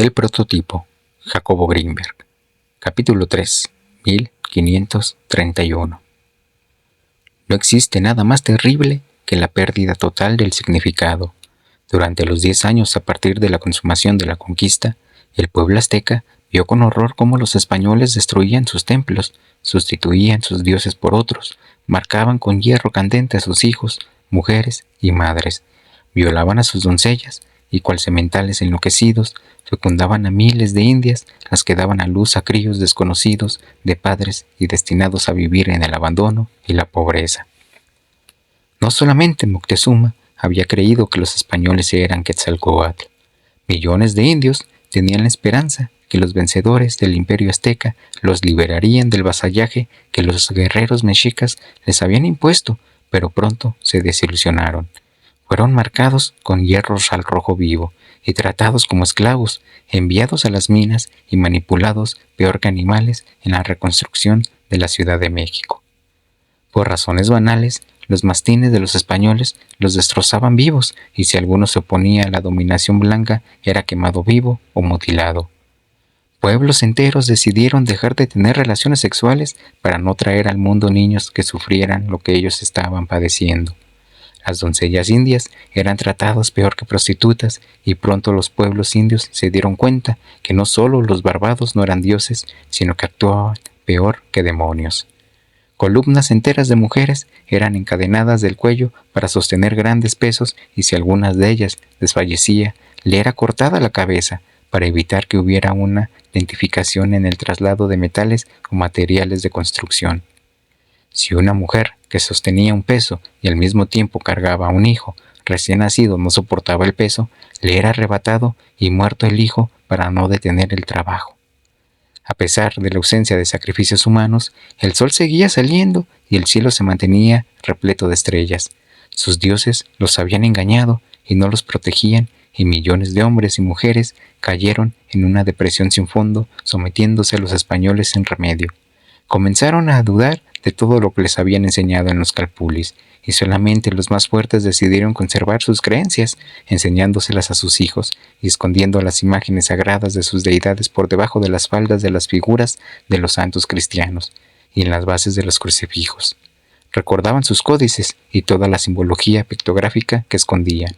El prototipo, Jacobo Grinberg. Capítulo 3, 1531. No existe nada más terrible que la pérdida total del significado. Durante los 10 años a partir de la consumación de la conquista, el pueblo azteca vio con horror cómo los españoles destruían sus templos, sustituían sus dioses por otros, marcaban con hierro candente a sus hijos, mujeres y madres, violaban a sus doncellas y cual sementales enloquecidos, fecundaban a miles de indias, las que daban a luz a críos desconocidos de padres y destinados a vivir en el abandono y la pobreza. No solamente Moctezuma había creído que los españoles eran Quetzalcóatl. Millones de indios tenían la esperanza que los vencedores del imperio azteca los liberarían del vasallaje que los guerreros mexicas les habían impuesto, pero pronto se desilusionaron. Fueron marcados con hierros al rojo vivo y tratados como esclavos, enviados a las minas y manipulados peor que animales en la reconstrucción de la Ciudad de México. Por razones banales, los mastines de los españoles los destrozaban vivos y si alguno se oponía a la dominación blanca era quemado vivo o mutilado. Pueblos enteros decidieron dejar de tener relaciones sexuales para no traer al mundo niños que sufrieran lo que ellos estaban padeciendo. Las doncellas indias eran tratadas peor que prostitutas y pronto los pueblos indios se dieron cuenta que no solo los barbados no eran dioses, sino que actuaban peor que demonios. Columnas enteras de mujeres eran encadenadas del cuello para sostener grandes pesos y si alguna de ellas desfallecía, le era cortada la cabeza para evitar que hubiera una identificación en el traslado de metales o materiales de construcción. Si una mujer que sostenía un peso y al mismo tiempo cargaba a un hijo recién nacido no soportaba el peso, le era arrebatado y muerto el hijo para no detener el trabajo. A pesar de la ausencia de sacrificios humanos, el sol seguía saliendo y el cielo se mantenía repleto de estrellas. Sus dioses los habían engañado y no los protegían y millones de hombres y mujeres cayeron en una depresión sin fondo, sometiéndose a los españoles sin remedio. Comenzaron a dudar de todo lo que les habían enseñado en los calpulis, y solamente los más fuertes decidieron conservar sus creencias, enseñándoselas a sus hijos y escondiendo las imágenes sagradas de sus deidades por debajo de las faldas de las figuras de los santos cristianos y en las bases de los crucifijos. Recordaban sus códices y toda la simbología pictográfica que escondían.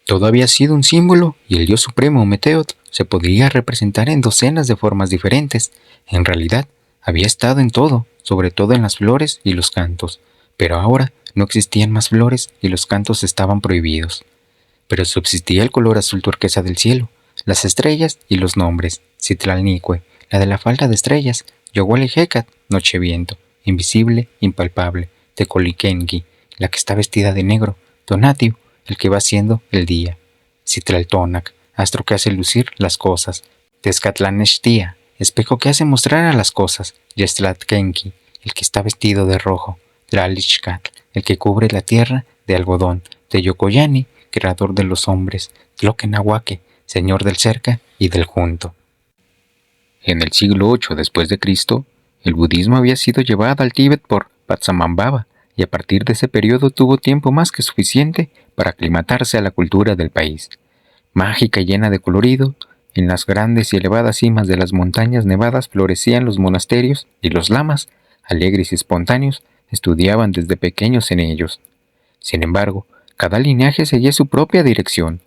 Todo había sido un símbolo y el dios supremo Meteot se podría representar en docenas de formas diferentes. En realidad, había estado en todo, sobre todo en las flores y los cantos, pero ahora no existían más flores y los cantos estaban prohibidos. Pero subsistía el color azul turquesa del cielo, las estrellas y los nombres: Citlalnicue, la de la falda de estrellas; Yohualejecat, nocheviento, invisible, impalpable; Tecoliquenqui, la que está vestida de negro; Tonatiuh, el que va haciendo el día; Citlaltónac, astro que hace lucir las cosas; Tezcatlanechtia, espejo que hace mostrar a las cosas; Yestlatquenqui, el que está vestido de rojo; Tlalixcat, el que cubre la tierra de algodón; Teyocoyani, creador de los hombres; Tloquenahuaque, señor del cerca y del junto. En el siglo VIII después de Cristo, el budismo había sido llevado al Tíbet por Patsamambaba y a partir de ese periodo tuvo tiempo más que suficiente para aclimatarse a la cultura del país. Mágica y llena de colorido, en las grandes y elevadas cimas de las montañas nevadas florecían los monasterios y los lamas, alegres y espontáneos, estudiaban desde pequeños en ellos. Sin embargo, cada linaje seguía su propia dirección,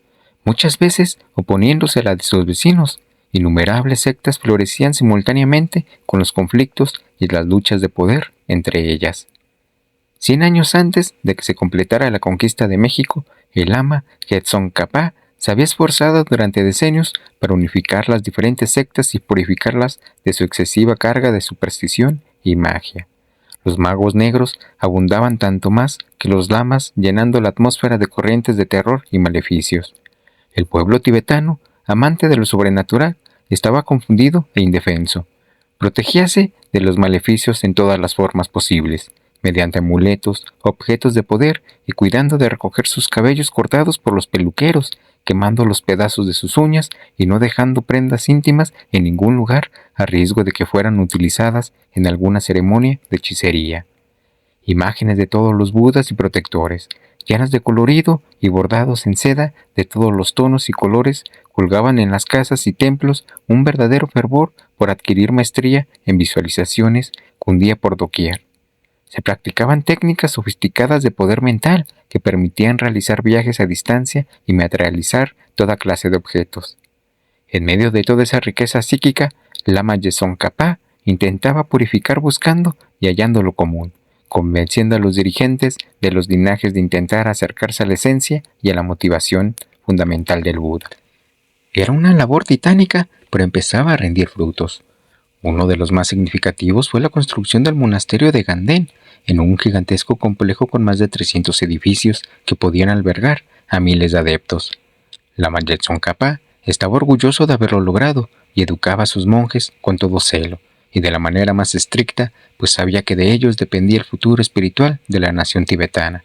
muchas veces oponiéndose a la de sus vecinos. Innumerables sectas florecían simultáneamente con los conflictos y las luchas de poder entre ellas. 100 años antes de que se completara la conquista de México, el lama Quetzoncapac se había esforzado durante decenios para unificar las diferentes sectas y purificarlas de su excesiva carga de superstición y magia. Los magos negros abundaban tanto más que los lamas, llenando la atmósfera de corrientes de terror y maleficios. El pueblo tibetano, amante de lo sobrenatural, estaba confundido e indefenso. Protegíase de los maleficios en todas las formas posibles, mediante amuletos, objetos de poder y cuidando de recoger sus cabellos cortados por los peluqueros, quemando los pedazos de sus uñas y no dejando prendas íntimas en ningún lugar a riesgo de que fueran utilizadas en alguna ceremonia de hechicería. Imágenes de todos los budas y protectores, llenas de colorido y bordados en seda de todos los tonos y colores, colgaban en las casas y templos un verdadero fervor por adquirir maestría en visualizaciones, cundía por doquier. Se practicaban técnicas sofisticadas de poder mental que permitían realizar viajes a distancia y materializar toda clase de objetos. En medio de toda esa riqueza psíquica, Lama Yesongkhapa intentaba purificar buscando y hallando lo común, convenciendo a los dirigentes de los linajes de intentar acercarse a la esencia y a la motivación fundamental del Buda. Era una labor titánica, pero empezaba a rendir frutos. Uno de los más significativos fue la construcción del monasterio de Ganden, en un gigantesco complejo con más de 300 edificios que podían albergar a miles de adeptos. Lama Yesongkhapa estaba orgulloso de haberlo logrado y educaba a sus monjes con todo celo, y de la manera más estricta, pues sabía que de ellos dependía el futuro espiritual de la nación tibetana.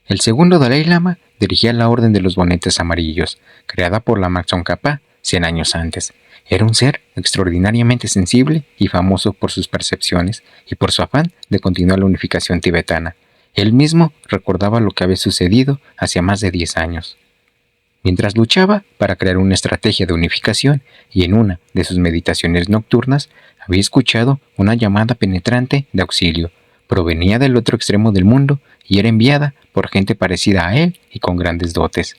El segundo Dalai Lama dirigía la Orden de los Bonetes Amarillos, creada por Lama Tsongkhapa 100 años antes. Era un ser extraordinariamente sensible y famoso por sus percepciones y por su afán de continuar la unificación tibetana. Él mismo recordaba lo que había sucedido hacía más de 10 años. Mientras luchaba para crear una estrategia de unificación y en una de sus meditaciones nocturnas, había escuchado una llamada penetrante de auxilio. Provenía del otro extremo del mundo y era enviada por gente parecida a él y con grandes dotes.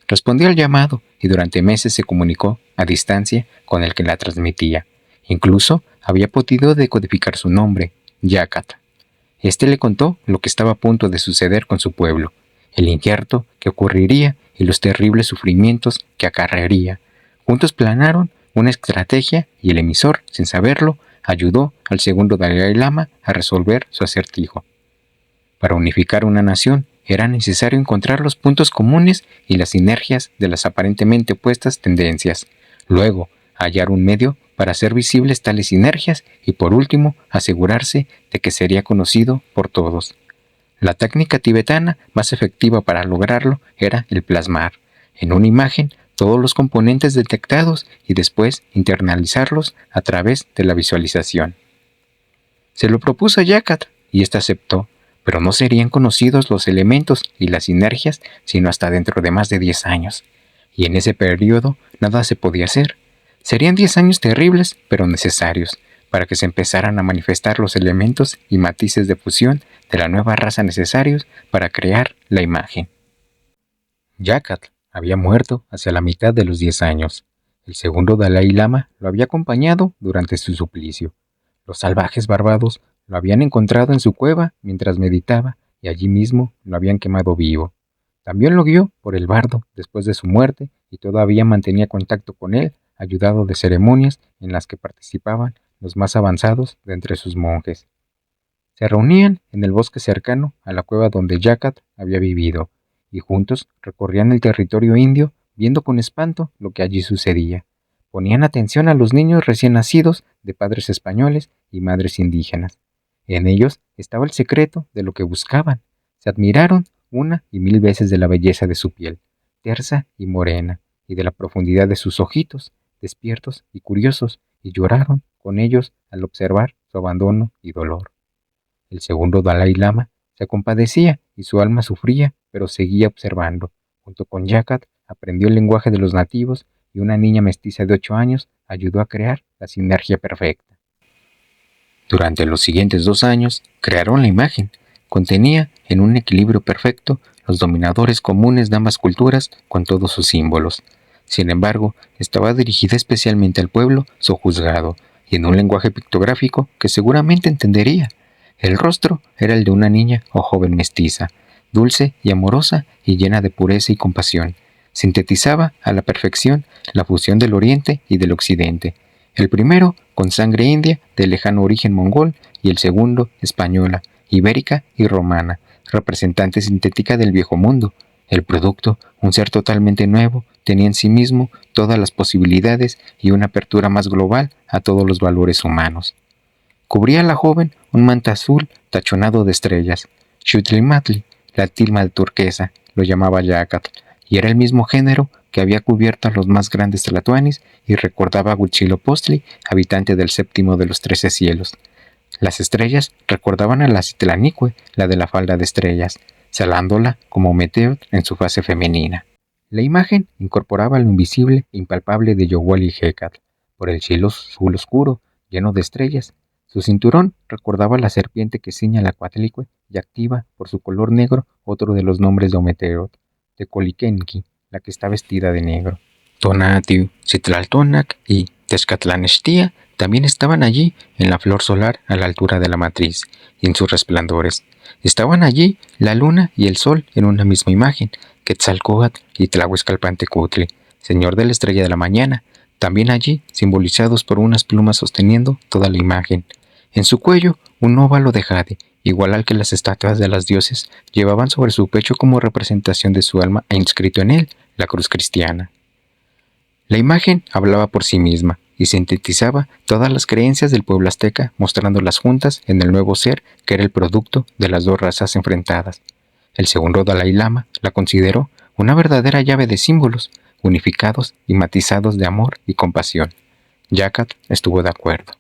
Respondió al llamado y durante meses se comunicó a distancia con el que la transmitía. Incluso había podido decodificar su nombre, Yakat. Este le contó lo que estaba a punto de suceder con su pueblo, el injerto que ocurriría y los terribles sufrimientos que acarrearía. Juntos planaron una estrategia y el emisor, sin saberlo, ayudó al segundo Dalai Lama a resolver su acertijo. Para unificar una nación era necesario encontrar los puntos comunes y las sinergias de las aparentemente opuestas tendencias. Luego, hallar un medio para hacer visibles tales sinergias y, por último, asegurarse de que sería conocido por todos. La técnica tibetana más efectiva para lograrlo era el plasmar en una imagen todos los componentes detectados y después internalizarlos a través de la visualización. Se lo propuso a Yakat y éste aceptó, pero no serían conocidos los elementos y las sinergias sino hasta dentro de más de 10 años. Y en ese periodo nada se podía hacer. Serían 10 años terribles, pero necesarios, para que se empezaran a manifestar los elementos y matices de fusión de la nueva raza necesarios para crear la imagen. Yakat había muerto hacia la mitad de los 10 años. El segundo Dalai Lama lo había acompañado durante su suplicio. Los salvajes barbados lo habían encontrado en su cueva mientras meditaba y allí mismo lo habían quemado vivo. También lo guió por el bardo después de su muerte y todavía mantenía contacto con él, ayudado de ceremonias en las que participaban los más avanzados de entre sus monjes. Se reunían en el bosque cercano a la cueva donde Yakat había vivido, y juntos recorrían el territorio indio viendo con espanto lo que allí sucedía. Ponían atención a los niños recién nacidos de padres españoles y madres indígenas. En ellos estaba el secreto de lo que buscaban. Se admiraron una y mil veces de la belleza de su piel, tersa y morena, y de la profundidad de sus ojitos, despiertos y curiosos, y lloraron con ellos al observar su abandono y dolor. El segundo Dalai Lama se compadecía y su alma sufría, pero seguía observando. Junto con Yakat aprendió el lenguaje de los nativos y una niña mestiza de 8 años ayudó a crear la sinergia perfecta. Durante los siguientes 2 años crearon la imagen. Contenía en un equilibrio perfecto los dominadores comunes de ambas culturas con todos sus símbolos. Sin embargo, estaba dirigida especialmente al pueblo sojuzgado y en un lenguaje pictográfico que seguramente entendería. El rostro era el de una niña o joven mestiza, dulce y amorosa y llena de pureza y compasión. Sintetizaba a la perfección la fusión del Oriente y del Occidente. El primero con sangre india de lejano origen mongol y el segundo española, ibérica y romana, representante sintética del viejo mundo. El producto, un ser totalmente nuevo, tenía en sí mismo todas las posibilidades y una apertura más global a todos los valores humanos. Cubría a la joven un manto azul tachonado de estrellas. Xhuitlimatli, la tilma de turquesa, lo llamaba Yakat, y era el mismo género que había cubierto a los más grandes tlatoanis y recordaba a Huitzilopochtli, habitante del séptimo de los 13 cielos. Las estrellas recordaban a la Citlanicue, la de la falda de estrellas. salándola como Meteot en su fase femenina. La imagen incorporaba lo invisible e impalpable de Yowal y Hecate, por el cielo azul oscuro, lleno de estrellas. Su cinturón recordaba la serpiente que ciña la Coatlicue y activa, por su color negro, otro de los nombres de Ometeot, Tecoliquenqui, la que está vestida de negro. Tonatiuh, Citlaltonac y Tezcatlanextia también estaban allí en la flor solar a la altura de la matriz y en sus resplandores. Estaban allí la luna y el sol en una misma imagen, Quetzalcóatl y Tlahuescalpantecutli, señor de la estrella de la mañana, también allí simbolizados por unas plumas sosteniendo toda la imagen. En su cuello un óvalo de jade, igual al que las estatuas de las dioses llevaban sobre su pecho como representación de su alma e inscrito en él la cruz cristiana. La imagen hablaba por sí misma y sintetizaba todas las creencias del pueblo azteca, mostrándolas juntas en el nuevo ser que era el producto de las dos razas enfrentadas. El segundo Dalai Lama la consideró una verdadera llave de símbolos, unificados y matizados de amor y compasión. Yakat estuvo de acuerdo.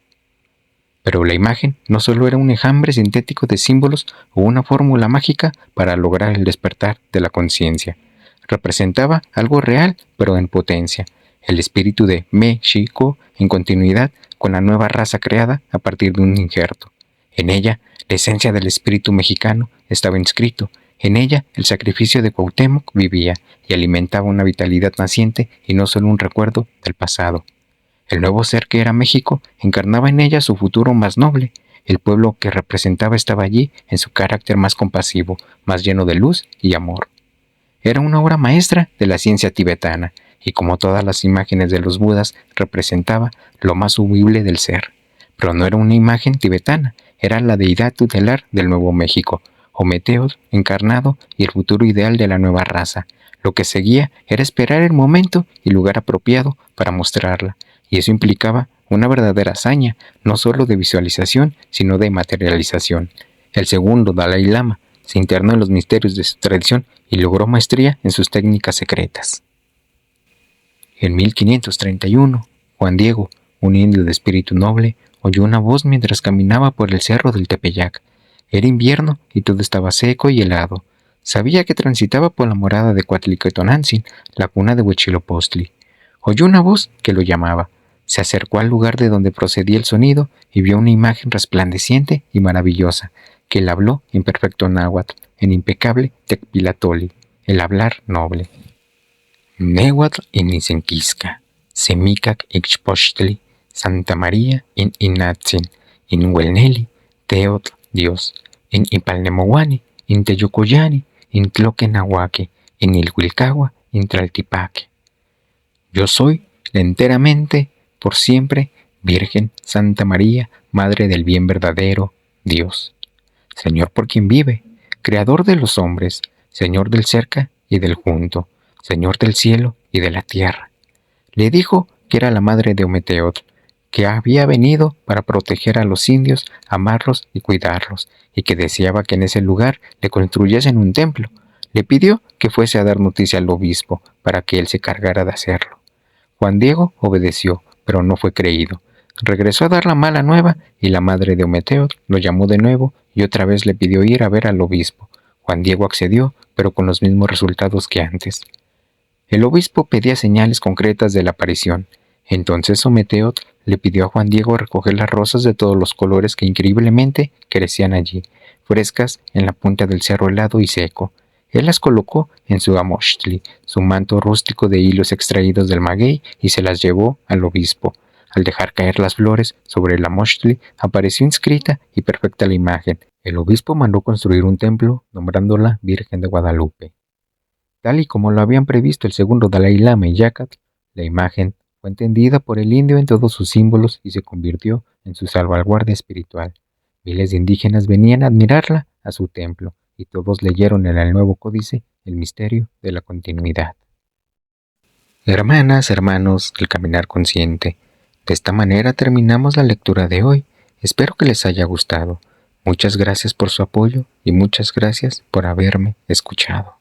Pero la imagen no solo era un enjambre sintético de símbolos o una fórmula mágica para lograr el despertar de la conciencia. Representaba algo real, pero en potencia, el espíritu de Mexico en continuidad con la nueva raza creada a partir de un injerto. En ella, la esencia del espíritu mexicano estaba inscrito. En ella, el sacrificio de Cuauhtémoc vivía y alimentaba una vitalidad naciente y no solo un recuerdo del pasado. El nuevo ser que era México encarnaba en ella su futuro más noble. El pueblo que representaba estaba allí en su carácter más compasivo, más lleno de luz y amor. Era una obra maestra de la ciencia tibetana, y como todas las imágenes de los Budas, representaba lo más sublime del ser. Pero no era una imagen tibetana, era la deidad tutelar del Nuevo México, Ometeotl encarnado y el futuro ideal de la nueva raza. Lo que seguía era esperar el momento y lugar apropiado para mostrarla, y eso implicaba una verdadera hazaña, no solo de visualización, sino de materialización. El segundo Dalai Lama se internó en los misterios de su tradición y logró maestría en sus técnicas secretas. En 1531, Juan Diego, un indio de espíritu noble, oyó una voz mientras caminaba por el cerro del Tepeyac. Era invierno y todo estaba seco y helado. Sabía que transitaba por la morada de Cuatliquetonantzin, la cuna de Huitzilopochtli. Oyó una voz que lo llamaba. Se acercó al lugar de donde procedía el sonido y vio una imagen resplandeciente y maravillosa, que le habló en perfecto náhuatl, en impecable tecpilatoli, el hablar noble. Nehuatl inisenquisca, semicac ixpochtli, Santa María in Inatzin, in Huelneli, Teotl, Dios, in Ipalnemohuani, in Teyocoyani, in Tloquenahuaque, in Ilhuilcagua, in Tlaltipaque. Yo soy la enteramente, por siempre, Virgen Santa María, Madre del bien verdadero, Dios. Señor por quien vive, Creador de los hombres, Señor del cerca y del junto, Señor del cielo y de la tierra. Le dijo que era la madre de Ometeotl, que había venido para proteger a los indios, amarlos y cuidarlos, y que deseaba que en ese lugar le construyesen un templo. Le pidió que fuese a dar noticia al obispo para que él se cargara de hacerlo. Juan Diego obedeció, pero no fue creído. Regresó a dar la mala nueva y la madre de Ometeotl lo llamó de nuevo y otra vez le pidió ir a ver al obispo. Juan Diego accedió, pero con los mismos resultados que antes. El obispo pedía señales concretas de la aparición. Entonces Ometeotl le pidió a Juan Diego recoger las rosas de todos los colores que increíblemente crecían allí, frescas en la punta del cerro helado y seco. Él las colocó en su amochtli, su manto rústico de hilos extraídos del maguey, y se las llevó al obispo. Al dejar caer las flores sobre el amochtli, apareció inscrita y perfecta la imagen. El obispo mandó construir un templo, nombrándola Virgen de Guadalupe. Tal y como lo habían previsto el segundo Dalai Lama y Yakat, la imagen fue entendida por el indio en todos sus símbolos y se convirtió en su salvaguardia espiritual. Miles de indígenas venían a admirarla a su templo, y todos leyeron en el nuevo códice el misterio de la continuidad. Hermanas, hermanos del Caminar Consciente, de esta manera terminamos la lectura de hoy. Espero que les haya gustado. Muchas gracias por su apoyo y muchas gracias por haberme escuchado.